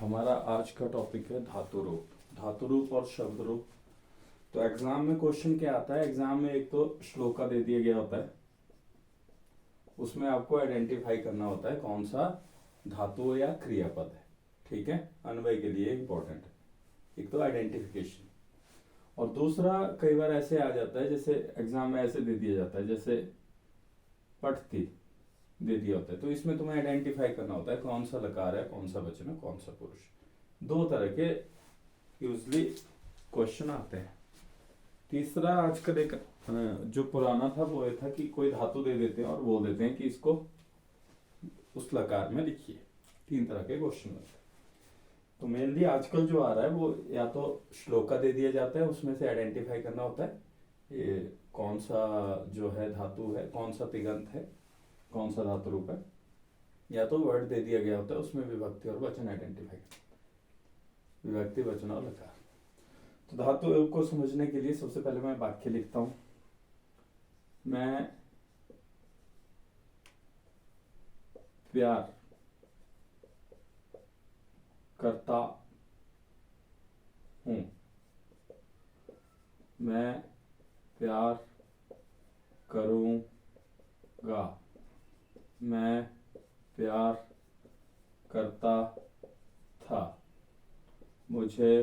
हमारा आज का टॉपिक है धातु रूप। धातु रूप और शब्द रूप। तो एग्जाम में क्वेश्चन क्या आता है? एग्जाम में एक तो श्लोका दे दिया गया होता है, उसमें आपको आइडेंटिफाई करना होता है कौन सा धातु या क्रियापद है। ठीक है, अन्वय के लिए इंपॉर्टेंट है एक तो आइडेंटिफिकेशन। और दूसरा कई बार ऐसे आ जाता है, जैसे एग्जाम में ऐसे दे दिया जाता है, जैसे पठती दे दिया होता है, तो इसमें तुम्हें आइडेंटिफाई करना होता है कौन सा लकार है, कौन सा वचन है, कौन सा पुरुष। दो तरह के यूजली क्वेश्चन आते हैं। तीसरा आजकल एक जो पुराना था वो ये था कि कोई धातु दे देते हैं और बोल देते हैं कि इसको उस लकार में लिखिए। तीन तरह के क्वेश्चन होते हैं। तो मेनली आजकल जो आ रहा है वो या तो श्लोका दे दिया जाता है, उसमें से आइडेंटिफाई करना होता है ये कौन सा जो है धातु है, कौन सा तिगंत है, कौन सा धातु रूप है, या तो वर्ड दे दिया गया होता है उसमें विभक्ति और वचन आइडेंटिफाई, विभक्ति वचन और लकार। तो धातु को समझने के लिए सबसे पहले मैं वाक्य लिखता हूं। मैं प्यार करता हूं। मैं प्यार करूंगा। मैं प्यार करता था। मुझे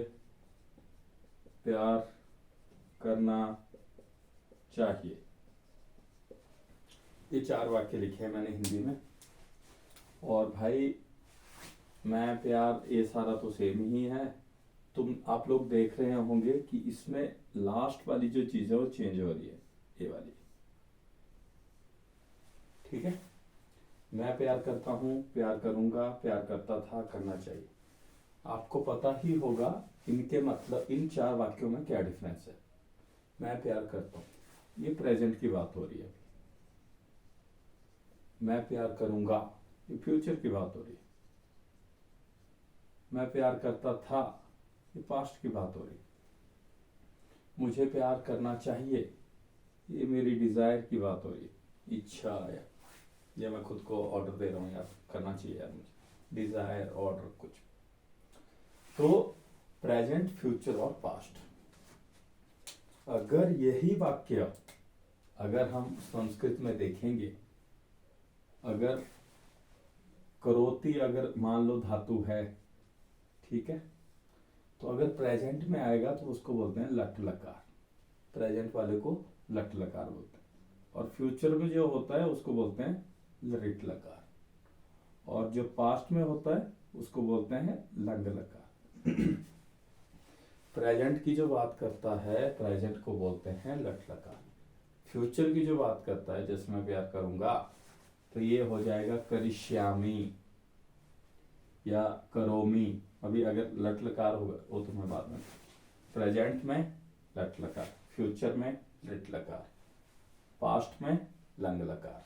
प्यार करना चाहिए। ये चार वाक्य लिखे हैं मैंने हिंदी में। और भाई मैं प्यार, ये सारा तो सेम ही है। आप लोग देख रहे होंगे कि इसमें लास्ट वाली जो चीज है वो चेंज हो रही है, ये वाली। ठीक है, मैं प्यार करता हूं, प्यार करूंगा, प्यार करता था, करना चाहिए। आपको पता ही होगा इनके मतलब, इन चार वाक्यों में क्या डिफरेंस है। मैं प्यार करता हूं, ये प्रेजेंट की बात हो रही है। मैं प्यार करूंगा, ये फ्यूचर की बात हो रही है। मैं प्यार करता था, ये पास्ट की बात हो रही है। मुझे प्यार करना चाहिए, ये मेरी डिजायर की बात हो रही है, इच्छा है। ये मैं खुद को ऑर्डर दे रहा हूँ यार, करना चाहिए यार मुझे, डिजायर ऑर्डर कुछ। तो प्रेजेंट, फ्यूचर और पास्ट। अगर यही वाक्य अगर हम संस्कृत में देखेंगे, अगर करोति अगर मान लो धातु है, ठीक है, तो अगर प्रेजेंट में आएगा तो उसको बोलते हैं लट लकार। प्रेजेंट वाले को लट लकार बोलते हैं। और फ्यूचर में जो होता है उसको बोलते हैं लरिट लकार। और जो पास्ट में होता है उसको बोलते हैं लंग लकार। प्रेजेंट की जो बात करता है, प्रेजेंट को बोलते हैं लट लकार। फ्यूचर की जो बात करता है, जैसे मैं प्यार करूंगा, तो ये हो जाएगा करिष्यामी या करोमी। अभी अगर लट लकार होगा वो तो मैं बाद में। प्रेजेंट में लट लकार, फ्यूचर में लिट लकार, पास्ट में लंग लकार।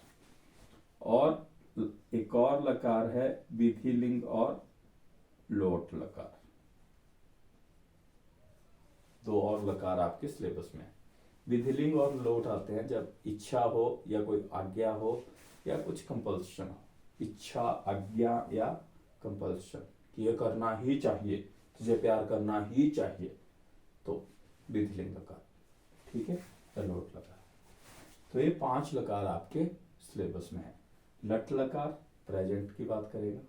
और एक और लकार है विधिलिंग और लोट लकार। दो और लकार आपके सिलेबस में। विधिलिंग और लोट आते हैं जब इच्छा हो या कोई आज्ञा हो या कुछ कंपल्शन हो। इच्छा, आज्ञा या कंपल्शन, ये करना ही चाहिए, तुझे प्यार करना ही चाहिए, तो विधिलिंग लकार। ठीक है, लोट लकार। तो ये 5 लकार आपके सिलेबस में है। लट लकार प्रेजेंट की बात करेगा,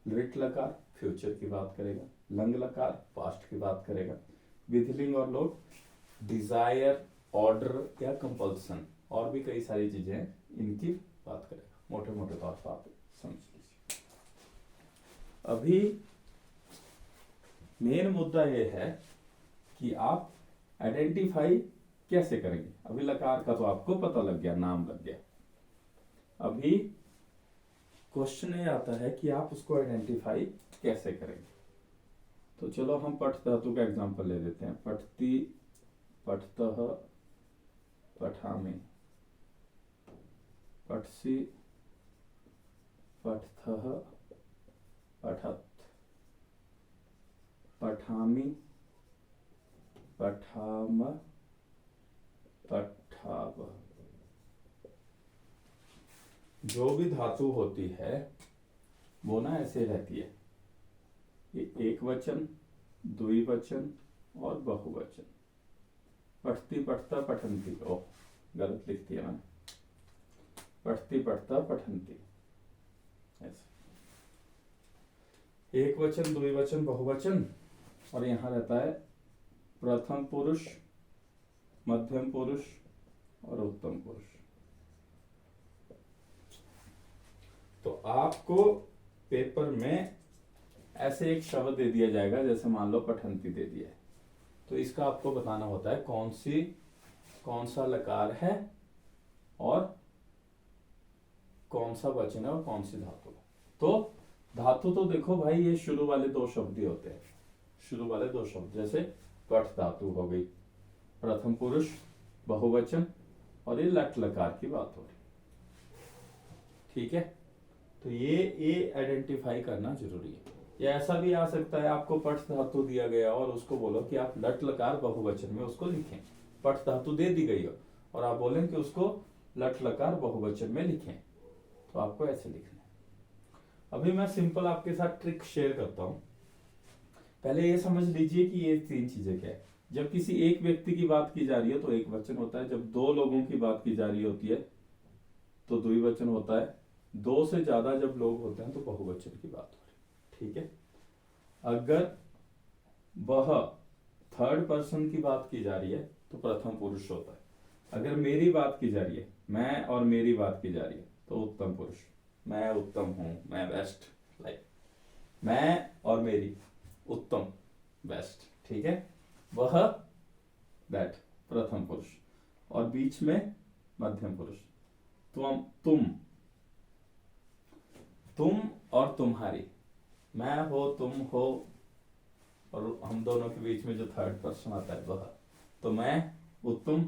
लिट लकार फ्यूचर की बात करेगा, लंग लकार पास्ट की बात करेगा, विधिलिंग और लोट डिजायर, ऑर्डर या कंपल्सन और भी कई सारी चीजें हैं, इनकी बात करेगा। मोटे मोटे तौर पर आप समझ लीजिए। अभी मेन मुद्दा यह है कि आप आइडेंटिफाई कैसे करेंगे। अभी लकार का तो आपको पता लग गया, नाम लग गया। अभी क्वेश्चन ये आता है कि आप उसको आइडेंटिफाई कैसे करेंगे। तो चलो हम पठ धातु का एग्जांपल ले लेते हैं। पठती, पठतः, पठामि, पठसि, पठथः, पठत, पठामि, पठाम, पठाव। जो भी धातु होती है वो ना ऐसे रहती है, ये एक वचन, द्विवचन और बहुवचन। पठती पठता पठन्ति, ओह गलत लिख दिया मैंने, पठती पठता पठन्ति, ऐसे एक वचन, द्विवचन, बहुवचन। और यहां रहता है प्रथम पुरुष, मध्यम पुरुष और उत्तम पुरुष। तो आपको पेपर में ऐसे एक शब्द दे दिया जाएगा, जैसे मान लो पठन्ति दे दिया है, तो इसका आपको बताना होता है कौन सा लकार है और कौन सा वचन है और कौन सी धातु है। तो धातु तो देखो भाई, ये शुरू वाले दो शब्द ही होते हैं, शुरू वाले दो शब्द, जैसे पठ धातु हो गई, प्रथम पुरुष, बहुवचन, और ये लट लकार की बात हो रही, ठीक है। तो ये आइडेंटिफाई करना जरूरी है। या ऐसा भी आ सकता है, आपको पठ धातु दिया गया और उसको बोलो कि आप लट लकार बहुवचन में उसको लिखें। पठ धातु दे दी गई हो और आप बोलें कि उसको लट लकार बहुवचन में लिखें, तो आपको ऐसे लिखना है। अभी मैं सिंपल आपके साथ ट्रिक शेयर करता हूं। पहले ये समझ लीजिए कि ये तीन चीजें क्या है। जब किसी एक व्यक्ति की बात की जा रही है तो एक वचन होता है, जब दो लोगों की बात की जा रही होती है तो द्विवचन होता है, दो से ज्यादा जब लोग होते हैं तो बहुवचन की बात हो रही है, ठीक है। अगर वह थर्ड पर्सन की बात की जा रही है तो प्रथम पुरुष होता है। अगर मेरी बात की जा रही है, मैं और मेरी बात की जा रही है, तो उत्तम पुरुष, मैं उत्तम हूं, मैं बेस्ट, लाइक मैं और मेरी, उत्तम, बेस्ट, ठीक है। वह, दैट, प्रथम पुरुष, और बीच में मध्यम पुरुष, तुम और तुम्हारी, मैं हो, तुम हो, और हम दोनों के बीच में जो थर्ड पर्सन आता है वह। तो मैं उत्तम,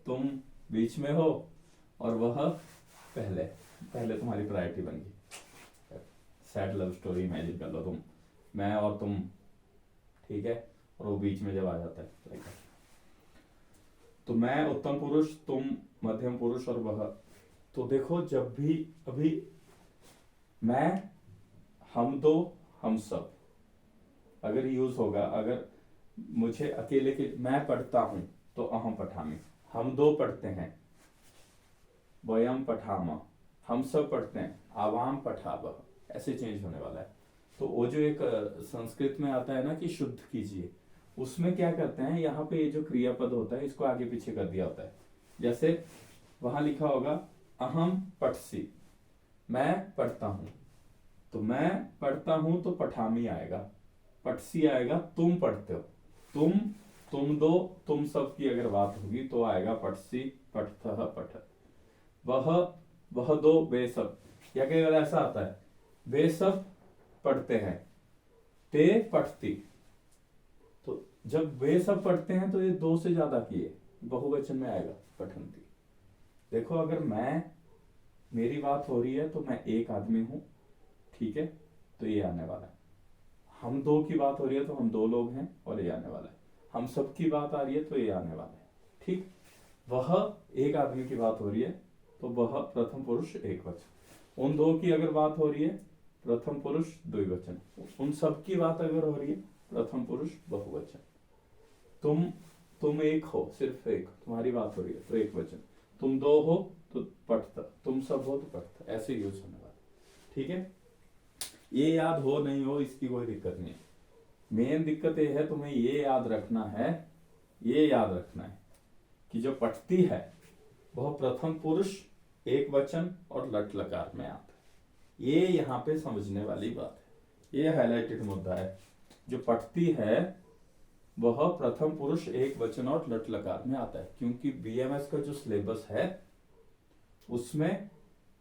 तुम बीच में हो, और वह पहले तुम्हारी प्रायोरिटी बन गई। सैड लव स्टोरी इमेजिन कर लो तुम, मैं और तुम, ठीक है, और वो बीच में जब आ जाता है तो मैं उत्तम पुरुष, तुम मध्यम पुरुष और वह। तो देखो, जब भी अभी मैं, हम दो, हम सब अगर यूज होगा, अगर मुझे अकेले के, मैं पढ़ता हूं तो अहम पठामी, हम दो पढ़ते हैं वयम पठामा, हम सब पढ़ते हैं आवाम पठाव, ऐसे चेंज होने वाला है। तो वो जो एक संस्कृत में आता है ना कि शुद्ध कीजिए, उसमें क्या करते हैं, यहाँ पे ये जो क्रियापद होता है इसको आगे पीछे कर दिया होता है। जैसे वहां लिखा होगा अहम पठसी, मैं पढ़ता हूं, तो मैं पढ़ता हूं तो पठामी आएगा, पठसी आएगा, तुम पढ़ते हो, तुम दो, तुम सब की अगर बात होगी तो आएगा पठसी, पठतः, पठत। वह दो, वे सब, या कई बार ऐसा आता है वे सब पढ़ते हैं, ते पठती। तो जब वे सब पढ़ते हैं तो ये दो से ज्यादा किए, बहुवचन में आएगा पठन्ति। देखो, अगर मेरी बात हो रही है तो मैं एक आदमी हूं, ठीक है, तो ये आने वाला है। हम दो की बात हो रही है तो हम दो लोग हैं और ये आने वाला है। हम सब की बात आ रही है तो ये आने वाला है, ठीक। वह एक आदमी की बात हो रही है तो वह प्रथम पुरुष एक वचन। उन दो की अगर बात हो रही है प्रथम पुरुष द्विवचन। उन सब की बात अगर हो रही है प्रथम पुरुष बहुवचन। तुम एक हो, सिर्फ एक, तुम्हारी बात हो रही है तो एक वचन। तुम दो हो तो पठता, तुम सब हो तो पठता, ऐसे यूज होने वाला, ठीक है। ये याद हो नहीं हो इसकी कोई दिक्कत नहीं है। मेन दिक्कत ये है, तुम्हें ये याद रखना है, ये याद रखना है कि जो पठती है वह प्रथम पुरुष एक वचन और लट लकार में आता है। ये यहाँ पे समझने वाली बात है, ये हाईलाइटेड मुद्दा है। जो पठती है वह प्रथम पुरुष एक वचन और लट लकार में आता है, क्योंकि बीएमएस का जो सिलेबस है उसमें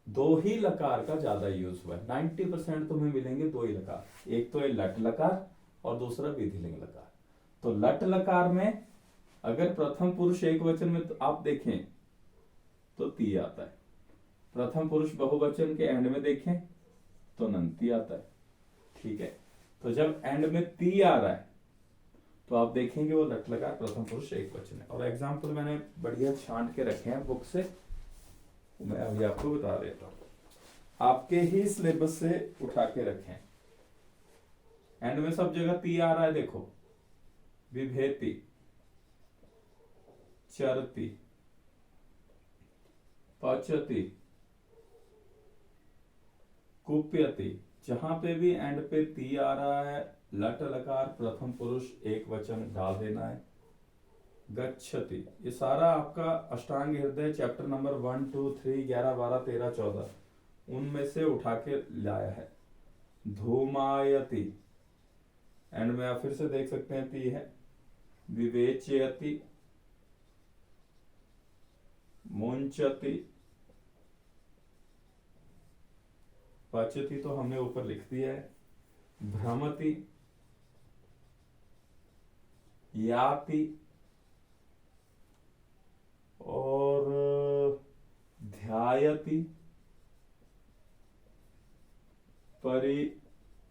दो ही लकार का ज्यादा यूज हुआ है। 90% तुम्हें मिलेंगे दो ही लकार, एक तो ये लट लकार और दूसरा विधिलिंग लकार। तो लट लकार में अगर प्रथम पुरुष एक वचन में तो आप देखें तो ती आता है, प्रथम पुरुष बहुवचन के एंड में देखें तो नंती आता है, ठीक है। तो जब एंड में ती आ रहा है तो आप देखेंगे वो लट लकार प्रथम पुरुष एक वचन है। और एग्जाम्पल मैंने बढ़िया छांट के रखे हैं बुक से, मैं अभी आपको बता देता हूं, आपके ही सिलेबस से उठा के रखें। एंड में सब जगह ती आ रहा है, देखो, विभेति, चरती, पचती, कुप्यति, जहां पे भी एंड पे ती आ रहा है लट लकार प्रथम पुरुष एक वचन डाल देना है। गच्छति, ये सारा आपका अष्टांग हृदय चैप्टर नंबर 1 2 3 11 12 13 14 उनमें से उठा के लाया है। धूमायति, एंड में आप फिर से देख सकते हैं ती है। विवेचयति, मुंचति, पचति तो हमने ऊपर लिख दिया है। भ्रमति, याति और ध्यायति, परितुष्यति।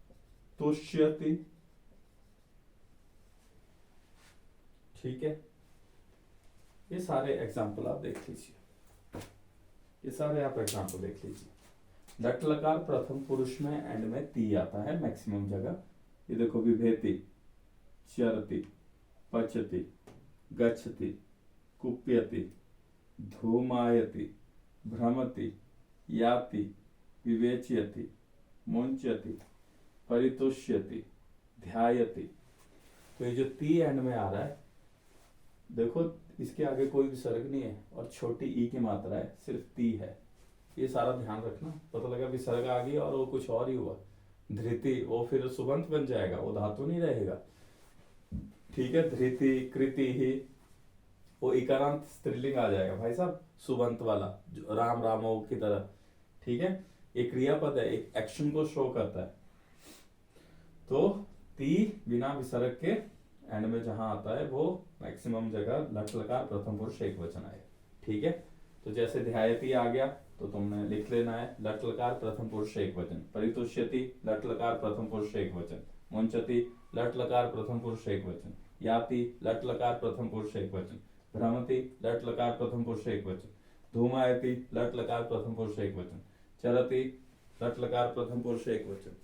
ठीक है, ये सारे एग्जाम्पल आप देख लीजिए, ये सारे आप एग्जाम्पल देख लीजिए। लट लकार प्रथम पुरुष में एंड में ती आता है मैक्सिमम जगह। ये देखो, विभेति, चरति, पचति, गच्छति, कुप्यति, धूमायति, भ्रमति, याति, विवेचयति, मुंचति, परितुष्यति, ध्यायति। तो ये जो ती एंड में आ रहा है, देखो इसके आगे कोई विसर्ग नहीं है और छोटी ई की मात्रा है, सिर्फ ती है। ये सारा ध्यान रखना, पता लगा विसर्ग आ गई और वो कुछ और ही हुआ, धृति, वो फिर सुबंत बन जाएगा, वो धातु नहीं रहेगा। ठीक है, धृति, कृति ही, वो इकारांत स्त्रीलिंग आ जाएगा भाई साहब, सुबंत वाला, जो राम रामो की तरह। ठीक है, एक क्रियापद है, एक एक्शन को शो करता है। तो ती बिना विसर्ग के एंड में जहां आता है वो मैक्सिमम जगह लट लकार प्रथम पुरुष एक वचन आए। ठीक है, तो जैसे ध्यायति आ गया तो तुमने लिख लेना है लट लकार प्रथम पुरुष एक वचन। परितुष्यति लट लकार प्रथम पुरुष एक वचन। मुंचति लट लकार प्रथम पुरुष एक वचन। याति लट लकार प्रथम पुरुष एक वचन। भ्रमति लट लकार प्रथम पुरुष एक वचन। धूमायति लट लकार प्रथम पुरुष एक वचन। चरति लट लकार प्रथम पुरुष एक वचन।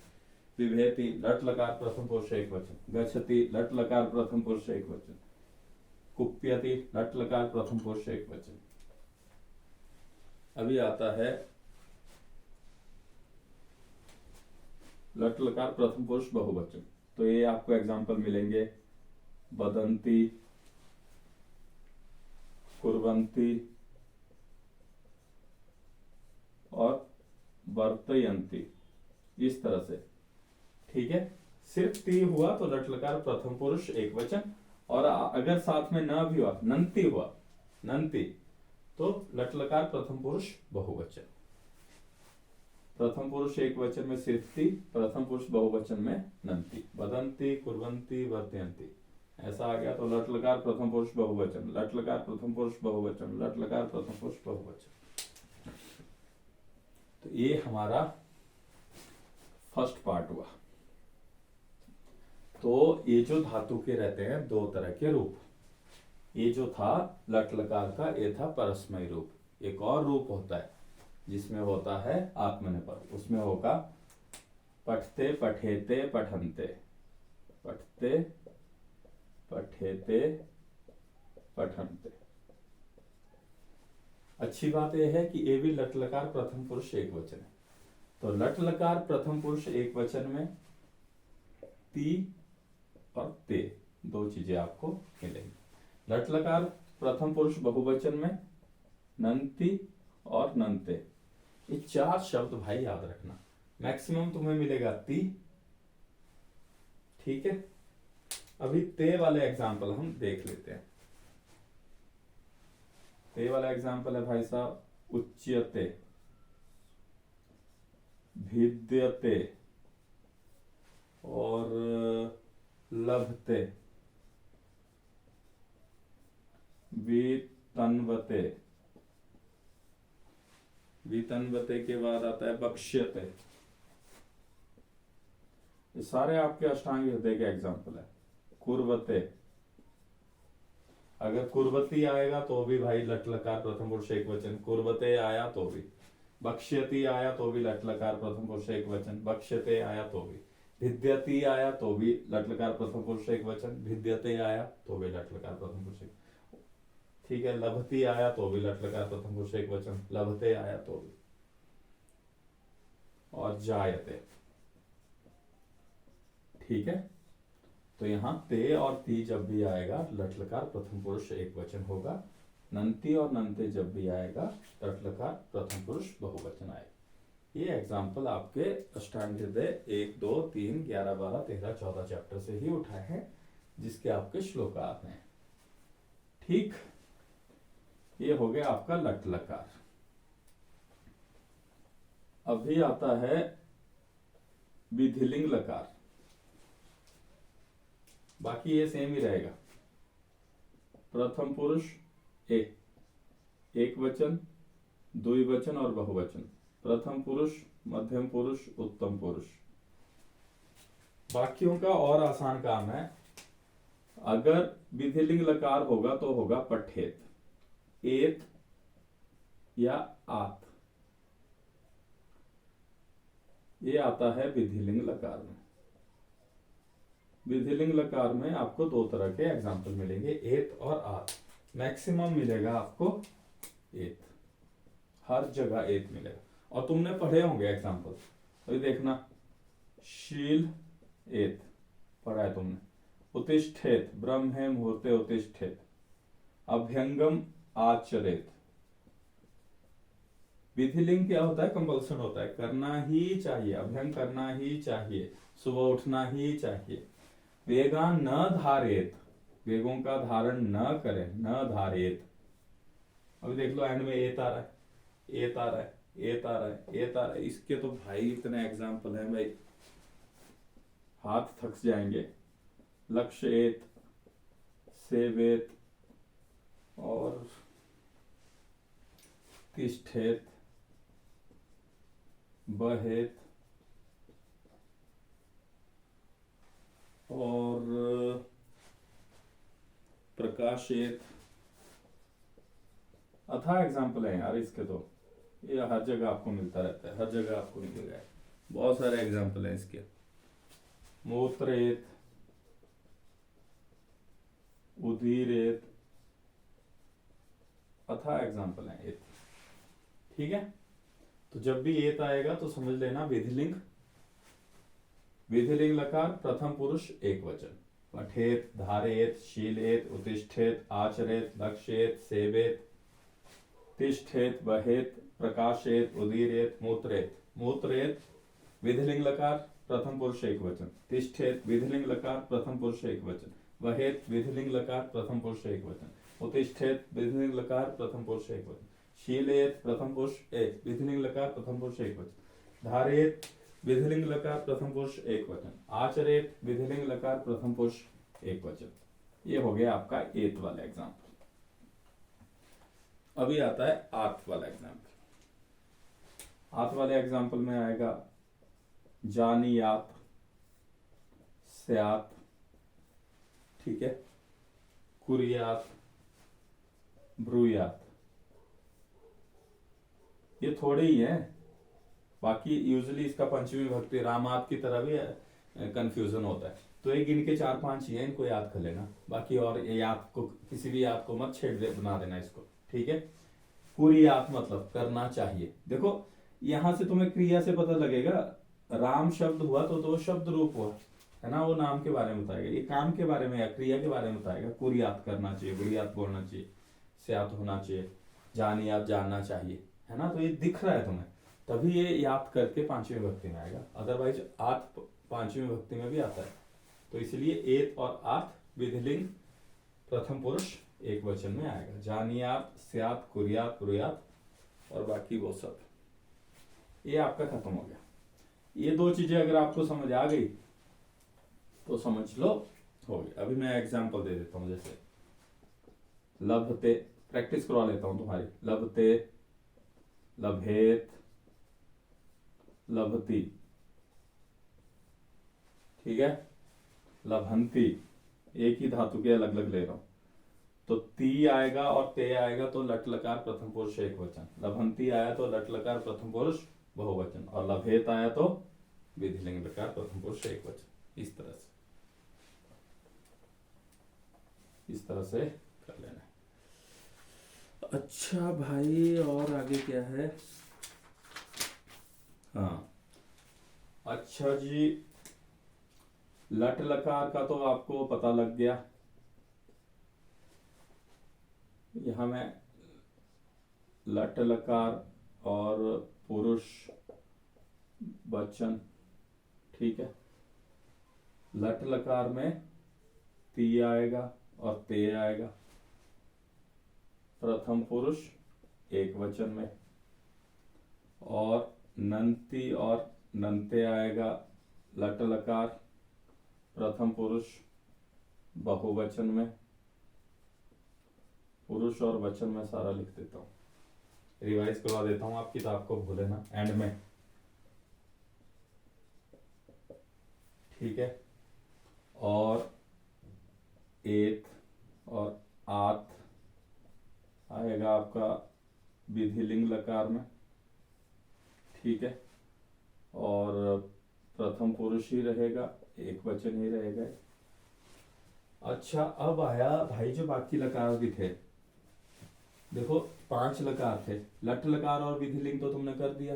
विभेति लट लकार प्रथम पुरुष एक वचन। गच्छति लट लकार प्रथम पुरुष एक वचन। कुप्यति लट लकार प्रथम पुरुष एक वचन। अभी आता है लट लकार प्रथम पुरुष बहुवचन। तो ये आपको एग्जांपल मिलेंगे, बदंती, कुर्वन्ति और वर्तयन्ति, इस तरह से। ठीक है, सिर्फ ती हुआ तो लट लकार प्रथम पुरुष एक वचन, और अगर साथ में न भी हुआ, नंती हुआ, नंती, तो लट लकार प्रथम पुरुष बहुवचन। प्रथम पुरुष एक वचन में सिर्फ ती, प्रथम पुरुष बहुवचन में नंती। बदंती, कुर्वन्ति, वर्तयन्ति, ऐसा आ गया तो लट लकार प्रथम पुरुष बहुवचन, लट लकार प्रथम पुरुष बहुवचन, लट लकार प्रथम पुरुष बहुवचन। तो ये हमारा फर्स्ट पार्ट हुआ। तो ये जो धातु के रहते हैं दो तरह के रूप, ये जो था लट लकार का, ये था परस्मय रूप। एक और रूप होता है जिसमें होता है आत्मनेपद, उसमें होगा पठते, पठेते, पठन्ते, पठते, पठेते, पठन्ते। अच्छी बात यह है कि ये भी लट लकार प्रथम पुरुष एक वचन है। तो लट लकार प्रथम पुरुष एक वचन में ती और ते दो चीजें आपको मिलेंगी। लट लकार प्रथम पुरुष बहुवचन में नंती और नंते, ये चार शब्द भाई याद रखना। मैक्सिमम तुम्हें मिलेगा ती। ठीक है, अभी ते वाले एग्जाम्पल हम देख लेते हैं। ते वाला एग्जाम्पल है भाई साहब, उच्यते, भिद्यते और लभते, वितन्वते, वितन्वते के बाद आता है बक्ष्यते। ये सारे आपके अष्टांग हृदय के एग्जाम्पल है। कुर्वते, अगर कुर्वती आएगा तो भी भाई लट लकार प्रथम पुरुष एक वचन, कुर्वते आया तो भी, बक्ष्यति आया तो भी लट लकार प्रथम पुरुष एक वचन, बक्ष्यते आया तो भी। भिद्यति आया तो भी लट लकार प्रथम पुरुष एक वचन, भिद्यते आया तो भी लट लकार प्रथम पुरुष एक, ठीक है। लभती आया तो भी लट लकार प्रथम पुरुष एक वचन, लभते आया तो भी, और जायते, ठीक है। तो यहां ते और ती जब भी आएगा लट लकार प्रथम पुरुष एक वचन होगा। नंती और नंते जब भी आएगा लट लकार प्रथम पुरुष बहुवचन आएगा। ये एग्जाम्पल आपके अष्टांगहृदय 1, 2, 3, 11, 12, 13, 14 चैप्टर से ही उठाए हैं, जिसके आपके श्लोक आते हैं, ठीक। ये हो गया आपका लट लकार। अभी आता है विधिलिंग लकार। बाकी ये सेम ही रहेगा। प्रथम पुरुष एक वचन, द्विवचन और बहुवचन। प्रथम पुरुष, मध्यम पुरुष, उत्तम पुरुष। बाकियों का और आसान काम है। अगर विधिलिंग लकार होगा तो होगा पठेत, एत या आत, ये आता है विधिलिंग लकार में। विधिलिंग लकार में आपको दो तरह के एग्जाम्पल मिलेंगे, एत और आत। मैक्सिमम मिलेगा आपको एत, हर जगह एत मिलेगा। और तुमने पढ़े होंगे एग्जाम्पल, अभी देखना, शील एत पढ़ा है तुमने, उत्तिष्ठेत ब्रह्मे मुहूर्ते उत्तिष्ठेत, अभ्यंगम आचरेत। विधिलिंग क्या होता है? कंपल्सन होता है, करना ही चाहिए, अभ्यंग करना ही चाहिए, सुबह उठना ही चाहिए। वेगान न धारेत, वेगों का धारण न करें, न धारेत। अभी देख लो एंड में एत आ रहा है, एत आ रहा है, एत आ रहा है, एत आ रहा है। इसके तो भाई इतने एग्जाम्पल हैं भाई, हाथ थक जाएंगे। लक्ष्य एत, सेवेत और तिष्ठेत, बहेत और प्रकाशित। अथाह एग्जाम्पल है यार इसके, तो ये हर जगह आपको मिलता रहता है, हर जगह आपको मिलेगा, बहुत सारे एग्जाम्पल हैं इसके। मूत्रेत, उदीरेत, अथाह एग्जाम्पल है ये, ठीक है। तो जब भी एत आएगा तो समझ लेना विधिलिंग। विधिलिंग लकार प्रथम पुरुष एक वचन, पठेत, धारेत, शीलेत, उत्तिष्ठेत, आचरेत, लक्ष्येत, सेवेत, तिष्ठेत, बहेत, प्रकाशेत, उदीरेत, मूत्रेत। मूत्रेत विधिलिंग लकार प्रथम पुरुष एक वचन, तिष्ठेत विधिलिंग लकार प्रथम पुरुष एक वचन, बहेत विधिलिंग लकार प्रथम पुरुष एक वचन, उत्तिष्ठेत विधिलिंग लकार प्रथम पुरुष एक वचन, शीलेत प्रथम पुरुष एक विधिलिंग लकार प्रथम पुरुष एक वचन, धारेत विधिलिंग लकार प्रथम पुरुष एक वचन, आचरेत विधिलिंग लकार प्रथम पुरुष एक वचन। ये हो गया आपका एत वाला एग्जाम्पल। अभी आता है आत वाला एग्जाम्पल। आत वाले एग्जाम्पल में आएगा जानियात, स्यात, ठीक है, कुरियात, ब्रूयात। ये थोड़े ही हैं, बाकी यूजुअली इसका पंचमी भक्ति रामात की तरह भी कंफ्यूजन होता है। तो ये गिन के 4-5 ही है, इनको याद कर लेना। बाकी और ये याद को, किसी भी याद को मत छेड़ बना देना इसको, ठीक है। कुरियात मतलब करना चाहिए। देखो यहां से तुम्हें क्रिया से पता लगेगा, राम शब्द हुआ तो शब्द रूप हुआ है ना, वो नाम के बारे में बताएगा, ये काम के बारे में या क्रिया के बारे में बताएगा। कुरियात करना चाहिए, बुरियात बोलना चाहिए, स्यात होना चाहिए, जानियात जानना चाहिए, है ना। तो ये दिख रहा है तुम्हें, तभी ये याद करके पांचवी भक्ति में आएगा। अदरवाइज आत पांचवी भक्ति में भी आता है। तो इसलिए एत और आत विधिलिंग प्रथम पुरुष एक वचन में आएगा। जानियात, स्यात, कुरियात, ब्रूयात और बाकी वो सब। ये आपका खत्म हो गया। ये दो चीजें अगर आपको समझ आ गई तो समझ लो हो गया। अभी मैं एग्जांपल दे देता हूं, जैसे लभते, प्रैक्टिस करवा लेता हूं तुम्हारी। लभते, लभेत, लभती, ठीक है। लभंती, एक ही धातु के अलग अलग ले रहा हूं। तो ती आएगा और ते आएगा तो लट लकार प्रथम पुरुष एक वचन। लभंती आया तो लट लकार प्रथम पुरुष बहुवचन, और लभेत आया तो विधिलिंग लकार प्रथम पुरुष एक वचन, इस तरह से कर लेना है। अच्छा भाई, और आगे क्या है? हाँ, अच्छा जी, लट लकार का तो आपको पता लग गया। यहां मैं लट लकार और पुरुष वचन, ठीक है। लट लकार में ती आएगा और ते आएगा, प्रथम पुरुष एक वचन में, और नंती और नंते आएगा लट लकार प्रथम पुरुष बहुवचन में। पुरुष और वचन में सारा लिख देता हूं, रिवाइज करवा देता हूं, आप किताब को भूले ना एंड में, ठीक है। और एत और आत आएगा आपका विधिलिंग लकार में, ठीक है। और प्रथम पुरुष ही रहेगा, एक वचन ही रहेगा। अच्छा, अब आया भाई जो बाकी लकार भी थे, देखो 5 लकार थे। लट लकार और विधिलिंग तो तुमने कर दिया,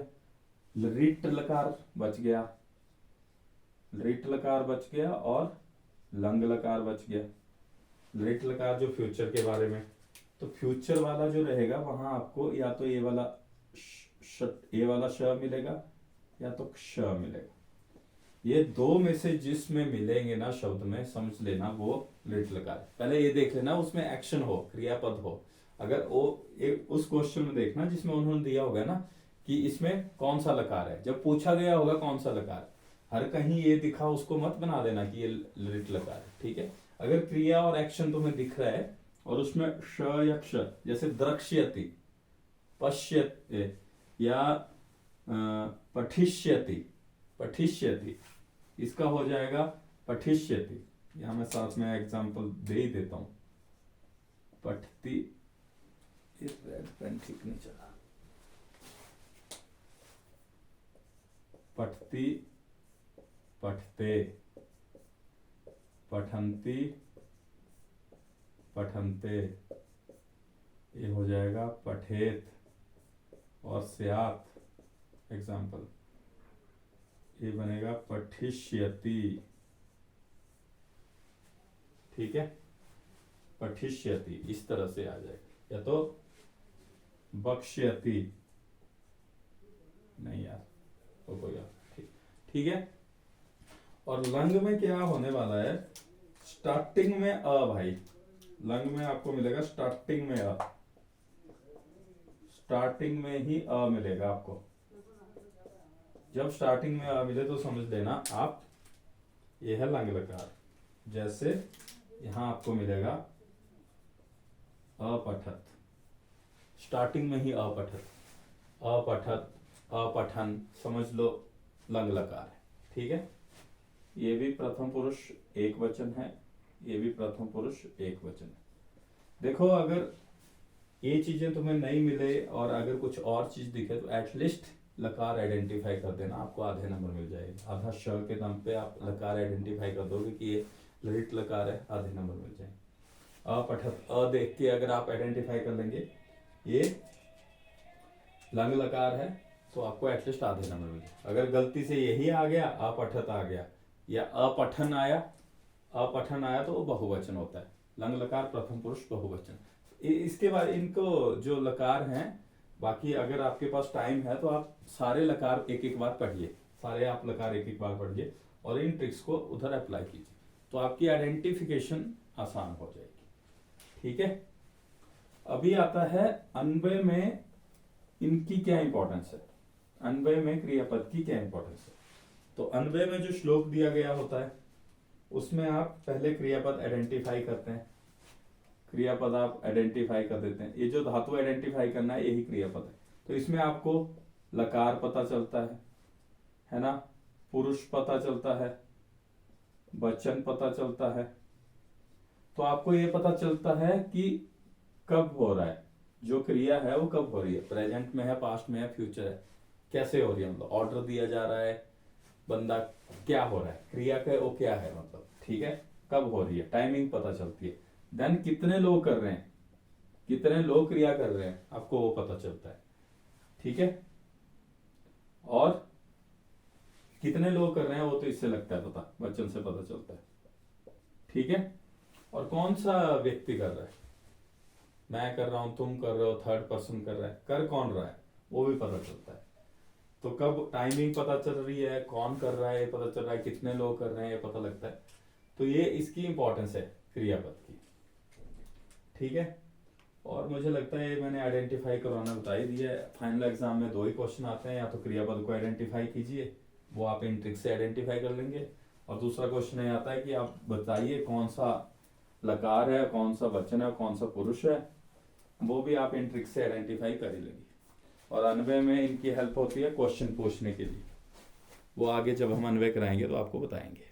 रिट लकार बच गया, रिट लकार बच गया और लंग लकार बच गया। रिट लकार जो फ्यूचर के बारे में, तो फ्यूचर वाला जो रहेगा वहां आपको या तो ये वाला श मिलेगा या तो क्ष मिलेगा। ये दो में से जिसमें मिलेंगे ना शब्द में, समझ लेना वो रिट लकार। पहले ये देख लेना उसमें एक्शन हो, क्रियापद हो। अगर वो उस क्वेश्चन में देखना जिसमें उन्होंने दिया होगा ना कि इसमें कौन सा लकार है, जब पूछा गया होगा कौन सा लकार, हर कहीं ये दिखा उसको मत बना देना कि ये रिट लकार है, ठीक है। अगर क्रिया और एक्शन तुम्हें दिख रहा है और उसमें श या क्ष, जैसे द्रक्ष्यति, पश्यति या पठिष्यति, पठिष्यति, इसका हो जाएगा पठिष्यति। यहां मैं साथ में एग्जांपल दे ही देता हूं। पठती, रेड पेन ठीक नहीं चला, पठती, पठते, पठंती, पठंते, ये हो जाएगा पठेत। और स्यात, एग्जाम्पल, ये बनेगा पठिष्यति, ठीक है। पठिष्यति इस तरह से आ जाएगा, या तो बक्ष्यति, नहीं यार वो कोई ठीक, ठीक है। और लंग में क्या होने वाला है, स्टार्टिंग में अ भाई, लंग में आपको मिलेगा स्टार्टिंग में अ, स्टार्टिंग में ही अ मिलेगा आपको। जब स्टार्टिंग में अ मिले तो समझ लेना आप ये है लंग लकार। जैसे यहां आपको मिलेगा अपठत, स्टार्टिंग में ही अपठत, अपठत, अपठन, समझ लो लंग लकार है, ठीक है। ये भी प्रथम पुरुष एक वचन है, ये भी प्रथम पुरुष एक वचन है। देखो अगर ये चीजें तुम्हें नहीं मिले और अगर कुछ और चीज दिखे तो एटलीस्ट लकार आइडेंटिफाई कर देना, आपको आधे नंबर मिल जाएंगे। आधा श के दम पे आप लकार आइडेंटिफाई कर दोगे कि ये लिट लकार है, आधे नंबर मिल जाएंगे। अपठत, अ देख के अगर आप आइडेंटिफाई कर लेंगे ये लंग लकार है तो आपको एटलीस्ट आधे नंबर मिल जाएंगे। अगर गलती से यही आ गया, अपठत आ गया या अपठन आया, अपठन आया तो वो बहुवचन होता है। लंग लकार प्रथम पुरुष बहुवचन। इसके बाद इनको जो लकार हैं, बाकी अगर आपके पास टाइम है तो आप सारे लकार एक एक बार पढ़िए, सारे आप लकार एक एक बार पढ़िए और इन ट्रिक्स को उधर अप्लाई कीजिए, तो आपकी आइडेंटिफिकेशन आसान हो जाएगी, ठीक है। अभी आता है अन्वय में इनकी क्या इंपॉर्टेंस है, अन्वय में क्रियापद की क्या इंपॉर्टेंस है। तो अन्वय में जो श्लोक दिया गया होता है उसमें आप पहले क्रियापद आइडेंटिफाई करते हैं, क्रियापद आप आइडेंटिफाई कर देते हैं। ये जो धातु आइडेंटिफाई करना है यही क्रियापद है। तो इसमें आपको लकार पता चलता है ना, पुरुष पता चलता है, वचन पता चलता है। तो आपको ये पता चलता है कि कब हो रहा है, जो क्रिया है वो कब हो रही है, प्रेजेंट में है, पास्ट में है, फ्यूचर है, कैसे हो रही है, मतलब ऑर्डर दिया जा रहा है बंदा क्या हो रहा है, क्रिया का वो क्या है, मतलब ठीक है, कब हो रही है, टाइमिंग पता चलती है। देन कितने लोग कर रहे हैं, कितने लोग क्रिया कर रहे हैं, आपको वो पता चलता है। ठीक है, और कितने लोग कर रहे हैं वो तो इससे लगता है पता, वचन से पता चलता है। ठीक है, और कौन सा व्यक्ति कर रहा है, मैं कर रहा हूं, तुम कर रहे हो, थर्ड पर्सन कर रहा है, कर कौन रहा है वो भी पता चलता है। तो कब टाइमिंग पता चल रही है, कौन कर रहा है ये पता चल रहा है, कितने लोग कर रहे हैं ये पता लगता है। तो ये इसकी इंपॉर्टेंस है क्रियापद की। ठीक है, और मुझे लगता है मैंने आइडेंटिफाई करवाना बता ही दिया है। फाइनल एग्जाम में 2 ही क्वेश्चन आते हैं, या तो क्रियापद को आइडेंटिफाई कीजिए, वो आप इन ट्रिक से आइडेंटिफाई कर लेंगे, और दूसरा क्वेश्चन ये आता है कि आप बताइए कौन सा लकार है, कौन सा वचन है, कौन सा पुरुष है, वो भी आप इन ट्रिक से आइडेंटिफाई कर ही लेंगे। और अन्वय में इनकी हेल्प होती है क्वेश्चन पूछने के लिए, वो आगे जब हम अन्वय कराएंगे तो आपको बताएंगे।